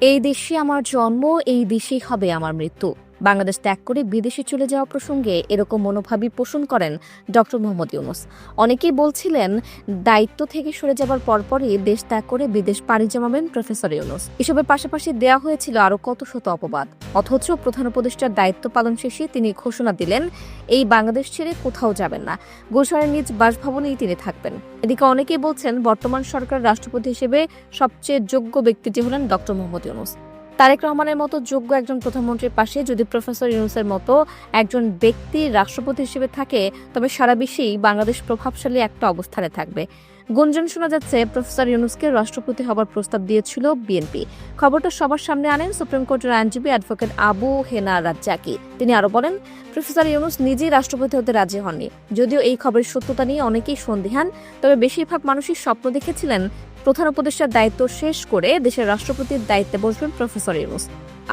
এই দেশে আমার জন্ম, এই দেশেই হবে আমার মৃত্যু। বাংলাদেশ ত্যাগ করে বিদেশে চলে যাওয়া প্রসঙ্গে এরকম মনোভাবই পোষণ করেন ডক্টর মোহাম্মদ ইউনূস। অনেকেই বলছিলেন দায়িত্ব থেকে সরে যাবার পরপরই দেশ ত্যাগ করে বিদেশ পাড়ি জমাবেন প্রফেসর ইউনূস। এসবের পাশাপাশি দেয়া হয়েছিল আরও কত শত অপবাদ। অথচ প্রধান উপদেষ্টার দায়িত্ব পালন শেষে তিনি ঘোষণা দিলেন এই বাংলাদেশ ছেড়ে কোথাও যাবেন না, গুলশানের নিজ বাসভবনেই তিনি থাকবেন। এদিকে অনেকেই বলছেন বর্তমান সরকার রাষ্ট্রপতি হিসেবে সবচেয়ে যোগ্য ব্যক্তিটি হলেন ডক্টর মোহাম্মদ ইউনূস। তারেক রহমানের মতো যোগ্য একজন প্রধানমন্ত্রীর পাশে যদি প্রফেসর ইউনূসের মতো একজন ব্যক্তি রাষ্ট্রপতি হিসেবে থাকে, তবে সারা বিশ্বেই বাংলাদেশ প্রভাবশালী একটা অবস্থানে থাকবে। গুঞ্জন শোনা যাচ্ছে প্রফেসর ইউনূসকে রাষ্ট্রপতি হবার প্রস্তাব দিয়েছিল বিএনপি। খবরটা সবার সামনে আনেন সুপ্রিম কোর্টের আইনজীবী অ্যাডভোকেট আবু হেনা রাজ্জাকি। তিনি আরো বলেন, প্রফেসর ইউনূস নিজেই রাষ্ট্রপতি হতে রাজি হননি। যদিও এই খবরের সত্যতা নিয়ে অনেকেই সন্দিহান, তবে বেশিরভাগ মানুষই স্বপ্ন দেখেছিলেন প্রধান উপদেষ্টার দায়িত্ব শেষ করে দেশের রাষ্ট্রপতির দায়িত্বে বসবেন প্রফেসর ইউনূস।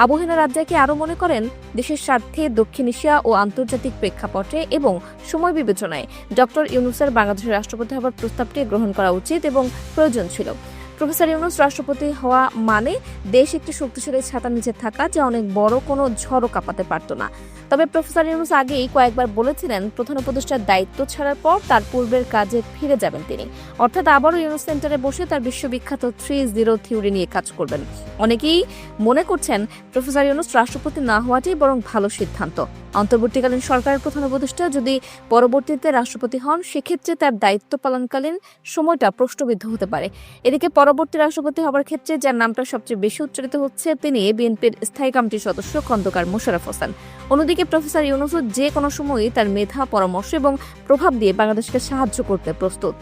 আবু হেনা রাজ্জাকি আরও মনে করেন, দেশের স্বার্থে দক্ষিণ এশিয়া ও আন্তর্জাতিক প্রেক্ষাপটে এবং সময় বিবেচনায় ডক্টর ইউনূসের বাংলাদেশের রাষ্ট্রপতি হওয়ার প্রস্তাবটি গ্রহণ করা উচিত এবং প্রয়োজন ছিল। প্রফেসর ইউনূস রাষ্ট্রপতি হওয়া মানে দেশ একটি শক্তিশালী ছাতার নিচে থাকা, যা অনেক বড় কোনো ঝড়ও কাঁপাতে পারত না। তবে প্রফেসর ইউনূস আগেই কয়েকবার বলেছিলেন প্রধান উপদেষ্টার দায়িত্ব ছাড়ার পর তার পূর্বের কাজে ফিরে যাবেন তিনি, অর্থাৎ আবারও ইউনূস সেন্টারে বসে তার বিশ্ববিখ্যাত 3-0 থিওরি নিয়ে কাজ করবেন। অনেকেই মনে করছেন প্রফেসর ইউনূস রাষ্ট্রপতি না হওয়াটাই বরং ভালো সিদ্ধান্ত। অন্তর্বর্তীকালীন সরকারের প্রধান উপদেষ্টা যদি পরবর্তীতে রাষ্ট্রপতি হন, সেক্ষেত্রে তার দায়িত্ব পালনকালীন সময়টা প্রশ্নবিদ্ধ হতে পারে। এদিকে পরবর্তী রাষ্ট্রপতি হবার ক্ষেত্রে যার নামটা সবচেয়ে বেশি উচ্চারিত হচ্ছে, তিনি বিএনপির স্থায়ী কমিটির সদস্য খন্দকার মোশাররফ হোসেন। অন্যদিকে প্রফেসর ইউনূসও যে কোনো সময়ই তার মেধা, পরামর্শ এবং প্রভাব দিয়ে বাংলাদেশকে সাহায্য করতে প্রস্তুত।